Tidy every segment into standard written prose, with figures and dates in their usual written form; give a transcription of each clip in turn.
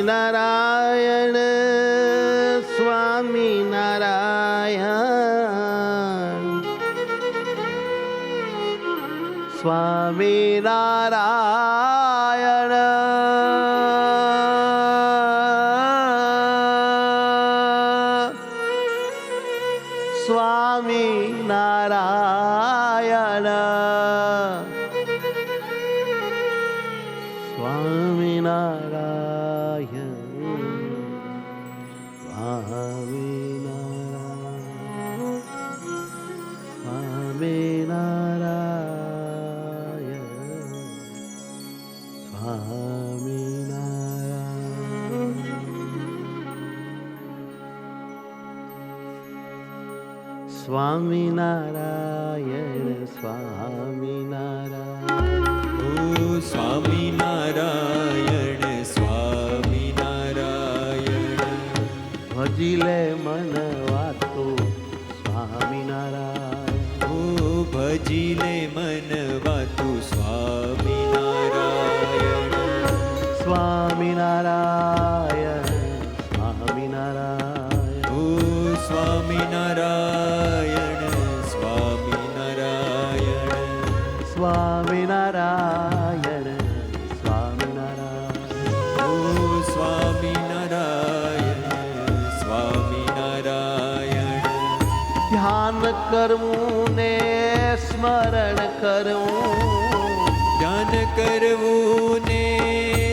સ્વામિનારાયણ સ્વામિનારાયણ સ્વામિનારાયણ સ્વામિનારાયણ સ્વામિનારાયણ સ્વામિનારાયણ સ્વામિનારાયણ સ્વામિનારાયણ સ્વામિનારાયણ ભજી લે મન વાતો સ્વામિનારાયણ ભજી લે મન વાતો સ્વામિનારાયણ સ્વામિનારાયણ સ્વામિનારાયણ સ્વામિનારાયણ સ્વામિનારાયણ સ્વામિનારાયણ સ્વામિનારાયણ સ્વામિનારાયણ ધ્યાન કરવું ને સ્મરણ કરવું ધ્યાન કરવું ને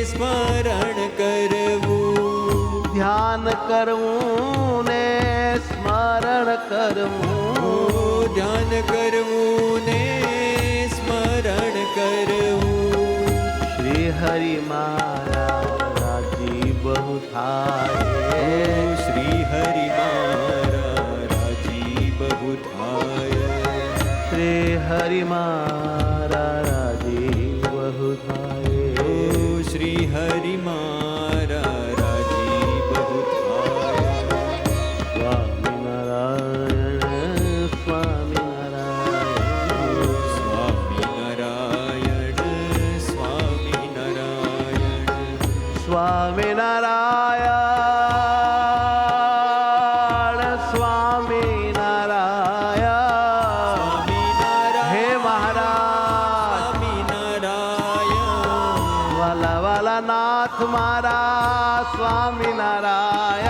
સ્મરણ કરવું ધ્યાન કરવું ને સ્મરણ કરવું ધ્યાન કરવું ને સ્મરણ કરવું શ્રી હરિ મારા રાજી બહુ થાય શ્રી હરિ મારા રાજી બહુ થાય શ્રી હરિ મારા રાજી બહુ થાય શ્રી હરિ મારા રાજી બહુ થાય સ્વામિનારાયણ સ્વામિનારાયણ સ્વામિનારાયણ સ્વામિનારાયણ સ્વામિનારાયણ હે મહારાજ સ્વામિનારાયણ વાલા વાલા નાથ મારા સ્વામિનારાયણ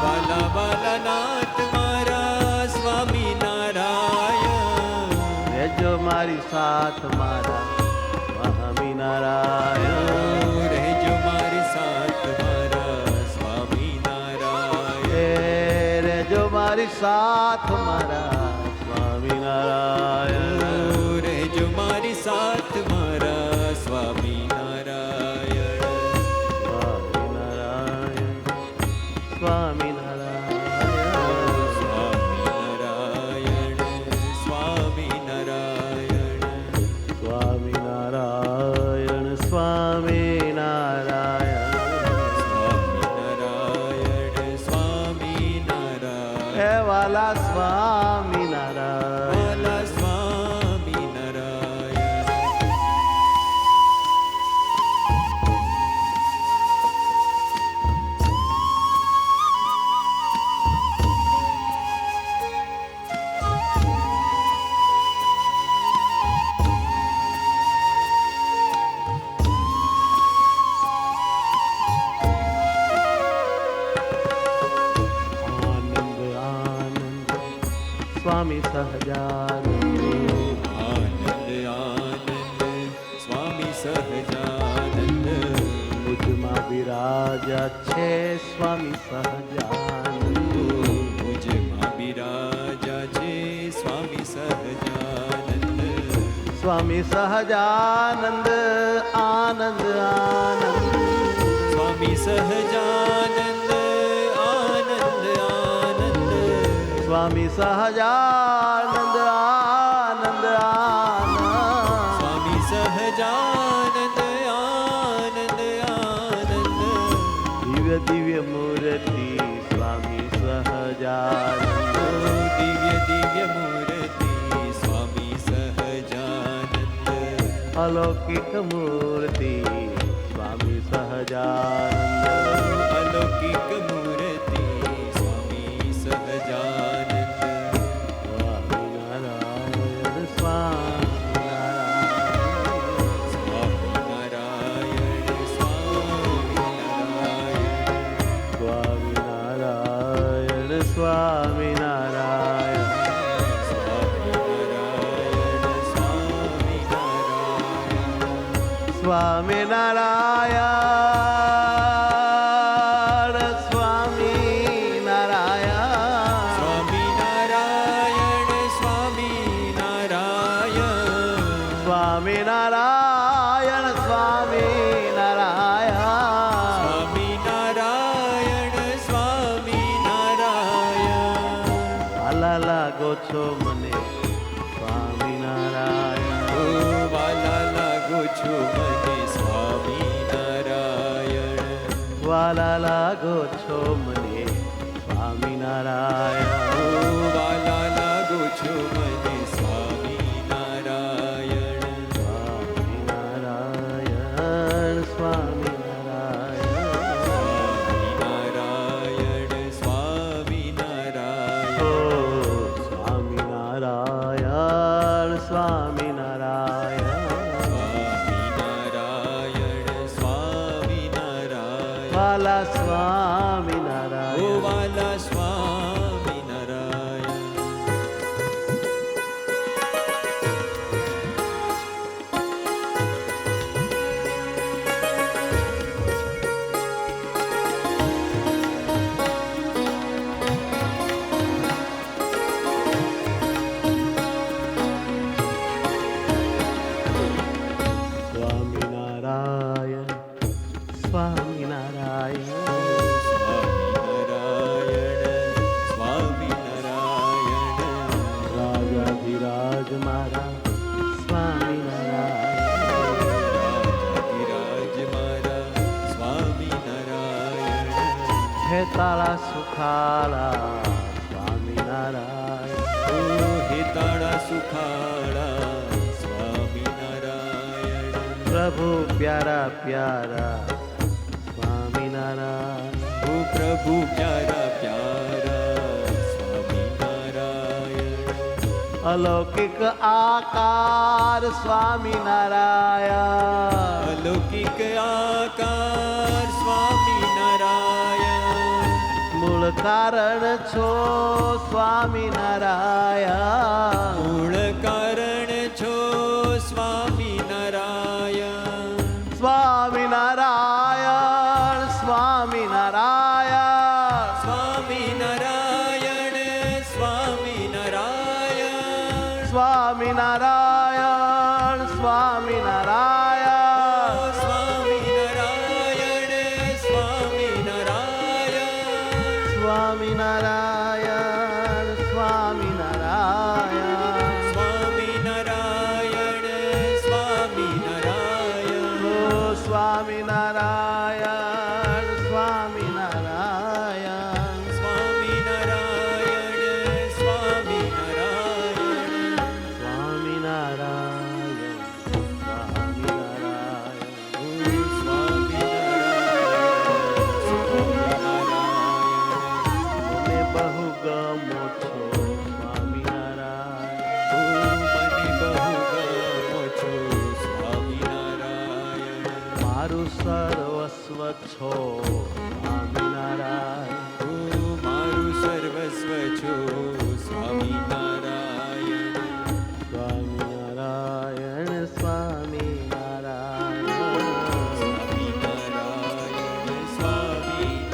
વાલા વાલા નાથ મારા સ્વામિનારાયણ રહેજો મારી સાથ મારા સ્વામિનારાયણ રહેજો મારી સાથ મારા સ્વામિનારાયણ રહેજો મારી સાથ મારા સ્વામિનારાયણ રહેજો મારી સાથ મારા સ્વામિનારાયણ સ્વામિનારાયણ સ્વામિનારાયણ સ્વામિનારાયણ સ્વામિનારાયણ સ્વામિનારાયણ સ્વામિનારાયણ સ્વામિનારાયણ હે વાલા સ્વામિનારાયણ વાલા સ્વામિનારાયણ આનંદ આનંદ સ્વામી સહજાનંદ આનંદ આનંદ સ્વામી સહજાનંદ મુજમાં બિરાજા છે સ્વામી સહજાનંદ મુજમાં બિરાજા છે સ્વામી સહજાનંદ સ્વામી સહજાનંદ આનંદ આનંદ સ્વામી સહજાનંદ આનંદ આનંદ સ્વામી સહજાનંદ આનંદ આનંદ સ્વામી સહજાનંદ આનંદ આનંદ દિવ્ય દિવ્ય મૂર્તિ સ્વામી સહજાનંદ દિવ્ય દિવ્ય મૂર્તિ સ્વામી સહજાનંદ અલૌકિક મૂર્તિ સ્વામી સહજાનંદ અલૌકિક મૂર્તિ સ્વામી સહજાનંદ સ્વામિનારાયણ સ્વામિનારાયણ સ્વામિનારાયણ સ્વામિનારાયણ સ્વામિનારાયણ સ્વામિનારાયણ સ્વામિનારાયણ સ્વામિનારાયણ સ્વામિનારાયણ સ્વામિનારાયણ વાલા લાગો છો મને સ્વામિનારાયણ વાલા લાગો છો મને સ્વામિનારાયણ વાલા લાગો છો મને સ્વામિનારાયણ વાલા લાગો છો મને સ્વામિનારાયણ સ્વામિનારાયણ સ્વામિનારાયણ સ્વામિનારાયણ ઓ સ્વામિનારાયણ સ્વામિનારાયણ સ્વામિનારાયણ સ્વામિનારાયણ વાલા ઓ સ્વામિનારાયણ વાલા સ્વામિનારાયણ સ્વામિનારાયણ સ્વામિનારાયણ સ્વામિનારાયણ સ્વામિનારાયણ રાજાધિરાજ મારા સ્વામિનારાયણ વિરાજ મારા સ્વામિનારાયણ હેતાળા સુખાળા સ્વામિનારાયણ હેતાળા સુખાળા સ્વામિનારાયણ પ્રભુ પ્યારા પ્યારા સ્વામિનારાયણ ઓ પ્રભુ પ્યારા પ્યારા સ્વામિનારાયણ અલૌકિક આકાર સ્વામિનારાયણ અલૌકિક આકાર સ્વામિનારાયણ મૂળ કારણ છો સ્વામિનારાયણ મૂળ કારણ છો સ્વામિનારાયણ સ્વામિનારાયણ સ્વામિનારાયણ સ્વામિનારાયણ સ્વામિનારાયણ સ્વામિનારાયણ સ્વામિનારાયણ સ્વામિનારાયણ સ્વામિનારાયણ સ્વામિનારાયણ સ્વામિનારાયણ સ્વામિનારાયણ સ્વામિનારાયણ ઓ સ્વામિનારાયણ સ્વામિનારાયણ સ્વામિનારાયણ સ્વામિનારાયણ સર્વસ્વ છો સ્વામિનારાયણ તું મારું સર્વસ્વ છો સ્વામિનારાયણ સ્વામિનારાયણ સ્વામિનારાયણ સ્વામિનારાયણ સ્વામિનારાયણ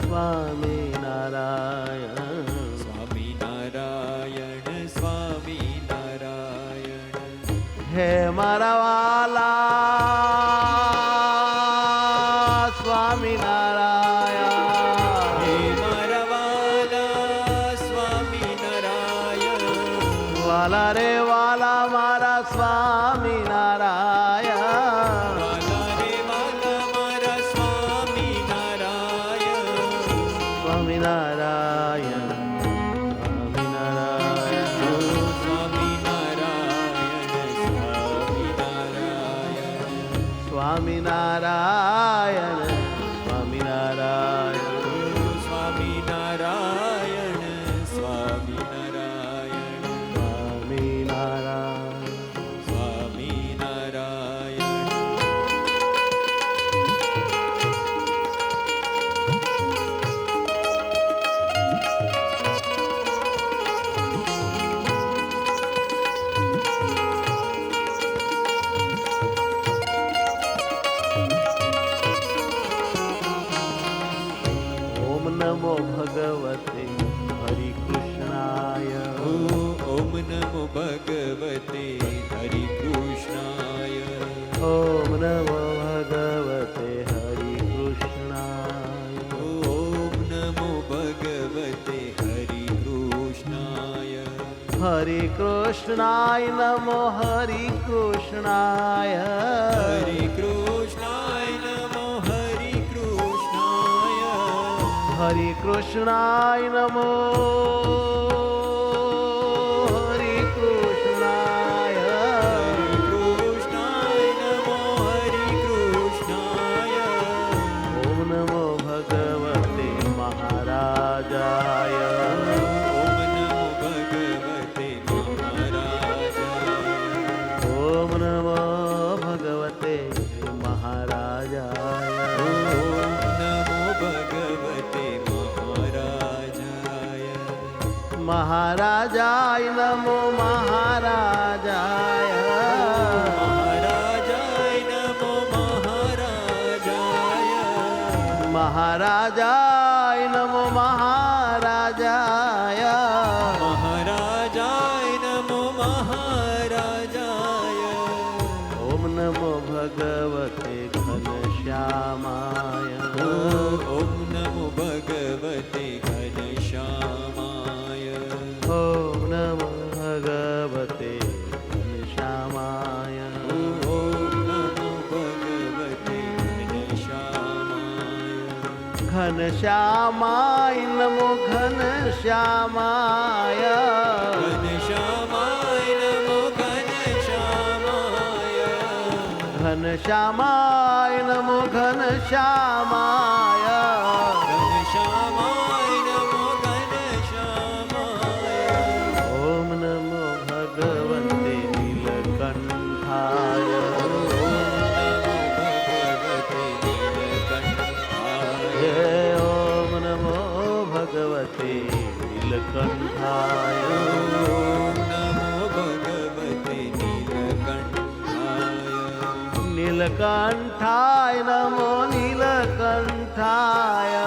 સ્વામિનારાયણ સ્વામિનારાયણ સ્વામિનારાયણ સ્વામિનારાયણ હે મારા વાલા સ્વામિનારાયણ હે મારા વાલા સ્વામિનારાયણ વાલા રે વાલા મારા સ્વામિનારાયણ વાલા સ્વામિનારાયણ સ્વામિનારાયણ સ્વામિનારાયણ સ્વામિનારાયણ સ્વામિનારાયણ સ્વામિનારાયણ ઓમ નમો ભગવતે હરિ કૃષ્ણાય ઓમ નમો ભગવતે હરિ કૃષ્ણાય ઓમ નમો ભગવતે હરિ કૃષ્ણાય ઓમ નમો ભગવતે હરિ કૃષ્ણાય હરિ કૃષ્ણાય નમો હરિ કૃષ્ણાય હરિ કૃષ્ણાય નમો હરિ કૃષ્ણાય હરિ કૃષ્ણાય નમો હરિ કૃષ્ણાય કૃષ્ણાય નમો હરિ કૃષ્ણાય ઓમ નમો ભગવતે મહારાજાય ઓમ નમો ભગવતે મહારાજાય ઓમ નમો ભગવતે મહારાજાય ઓમ નમો ભગવતે મહારાજાય મહારાજાય નમો મહારાજાય મહારાજાય નમો મહારાજાય મહારાજાય નમો મહારાજાય મહારાજાય નમો મહારાજાય ઓમ નમો ભગવતે ઘનશ્યામાય ઓમ નમો ભગવતે ઘનશ્યામાય ઓમ નમો ભગવતે ઘનશ્યામાય ઓમ નમો ભગવતે ઘનશ્યામાય ઘનશ્યામાય નમો ઘનશ્યામાય ઘનશ્યામાય નમો ઘનશ્યામાય ઘનશ્યામાય નમો ઘનશ્યામાય ઘનશ્યામાય નમો ઘનશ્યામાય ઓમ નમો ભગવતે નીલકંઠાય હે ઓમ નમો ભગવતે નીલકંઠાય નીલકંઠાય નમો નીલકંઠાય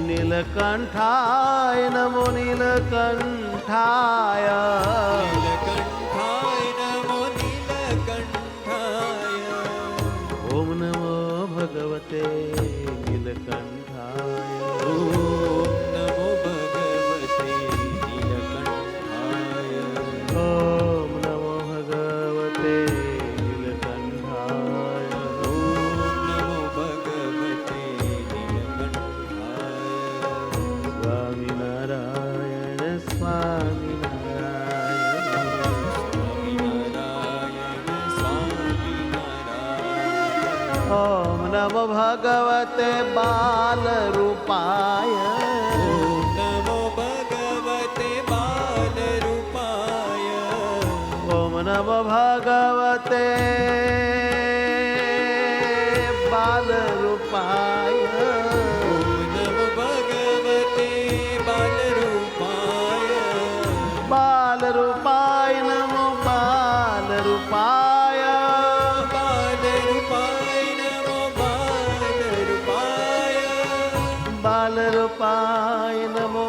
નીલકંઠાય નમો નીલકંઠાય ઓમ નમો ભગવતે નીલકંઠાય ઓમ નમો ભગવતે નીલકંઠાય સ્વામિનારાયણ સ્વામિનારાયણ ઓમ નમો ભગવતે બાલરૂપાય ઓમ નમો ભગવતે બાલરૂપાય બાલરૂપાય નમો બાલરૂપાય બાલરૂપાય નમો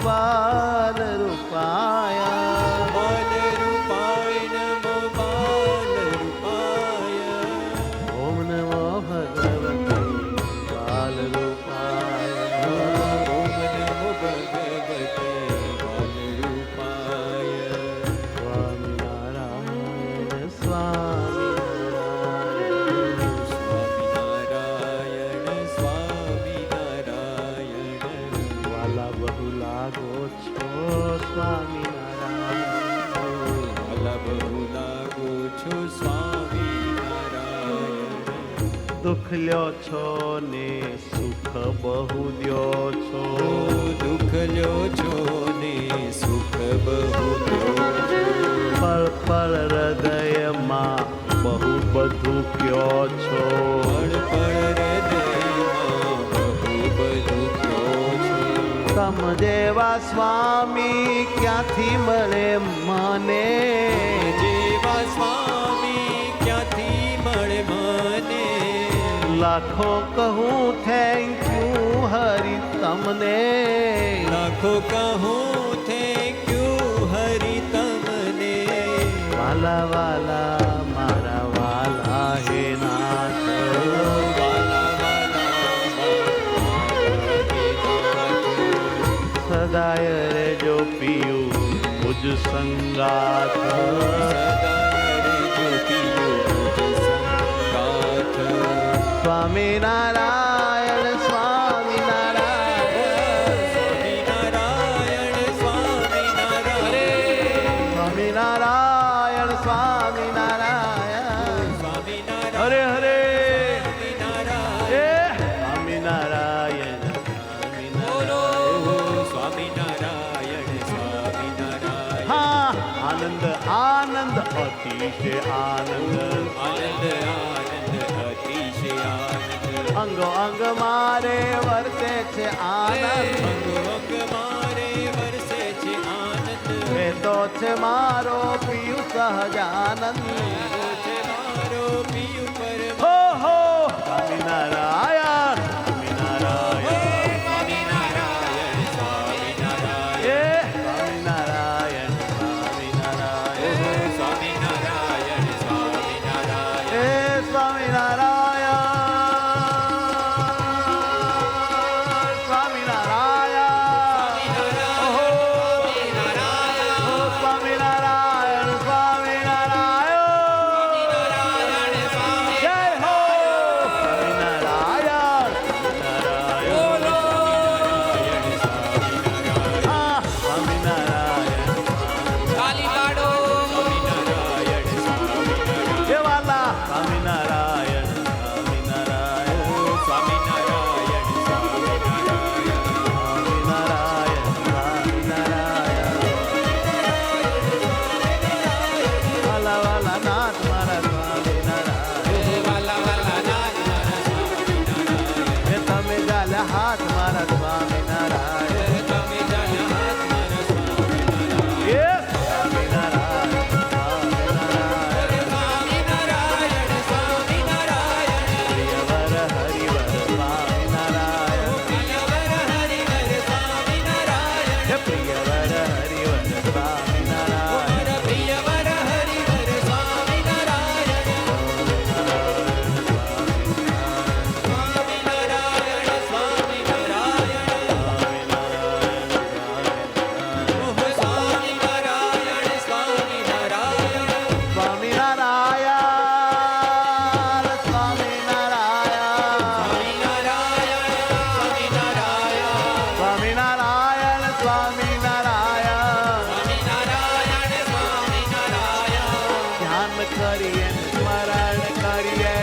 બાલરૂપાય ઓમ નમો ભગવતે બાલરૂપાય સ્વામિનારાયણ દુઃખ લ્યો છો ને સુખ બહુ દ્યો છો. દુઃખ લ્યો છો ને સુખ બહુ લ્યો છો. પળ પળ હૃદયમાં બહુ બધું કયો છો. પળ પળ હૃદયમાં બહુ બધું કહો છો. તમ જેવા સ્વામી ક્યાંથી મળે મને. જેવા સ્વામી ક્યાંથી મળે મને. લાખો કહું થેન્ક યુ હરિ તમને. લાખો કહું થેન્ક યુ હરિ તમને. વાલા વાલા મારા વાલા હે નાથ. વાલા વાલા સદાય રે જો પિયું મુજ સંગાથ. સ્વામિનારાયણ સ્વામિનારાયણ સ્વામિનારાયણ સ્વામિનારાયણ હરે હરે હે સ્વામિનારાયણ હા આનંદ આનંદ અતિશય આનંદ. અંગો અંગ મારે વર્તે છે આનંદ. એ તો છે મારો પિયુ સહજાનંદ. હો હો સ્વામિનારાયણ સ્વામિનારાયણ એ સ્વામિનારાયણ સ્વામિનારાયણ એ સ્વામિનારાયણ સ્વામિનારાયણ ઓહો ઓ સ્વામિનારાયણ સ્વામિનારાયણ જય હો સ્વામિનારાયણ હા સ્વામિનારાયણ હે વાલા સ્વામિનારાયણ સ્વામિનારાયણ સ્વામિનારાયણ સ્વામિનારાયણ વાલા વાલા નાથ મારા સ્વામિનારાયણ હે તમે ગાલે હાથ મારા સ્વામિનારાયણ હે સ્વામિનારાયણ સ્વામિનારાયણ પ્રિયવર હરિવર સ્વામિનારાયણ હે પ્રિયવર હરિવર સ્વામિનારાયણ સ્વામિનારાયણ સ્વામિનારાયણ ધ્યાન કરીએ ને સ્મરણ કરીએ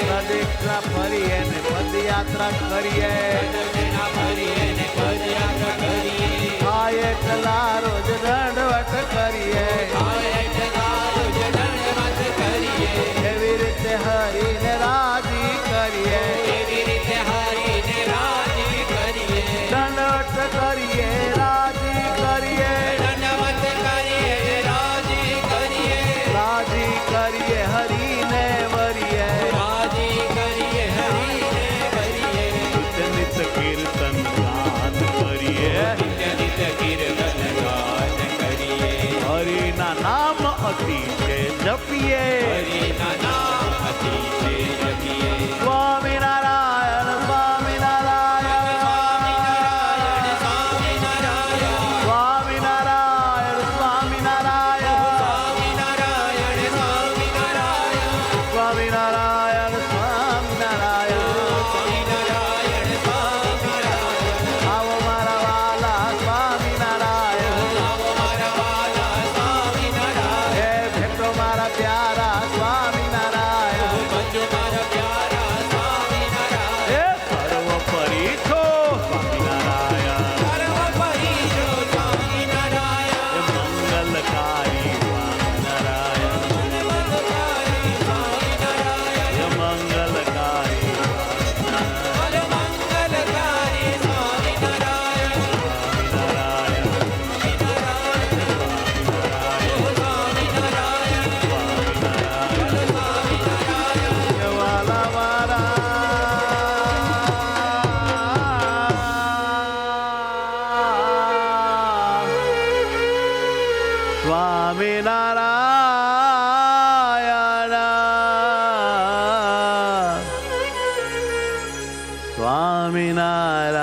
પ્રદક્ષિણા ફરીએ ને પદયાત્રા કરીએ ખાય એકલા રોજ દંડવત કરીએ એવી રીતે હરીને રાજી કરીએ દંડવત કરીએ રાજી કરીએ રાજી કરીએ હરીને વરીએ નિત કીર્તન ગાન કરીએ હરિના નામ અતિશય જપીએ સ્વામિનારાયણ સ્વામિનારાયણ સ્વામિનારાયણ સ્વામિનારાયણ સ્વામિનારાયણ સ્વામિનારાયણ આવો મારા વાલા સ્વામિનારાયણ હે ભેટો મારા પ્યારા સ્વામિનારાયણ સ્વામિનારાયણ સ્વામિનારાયણ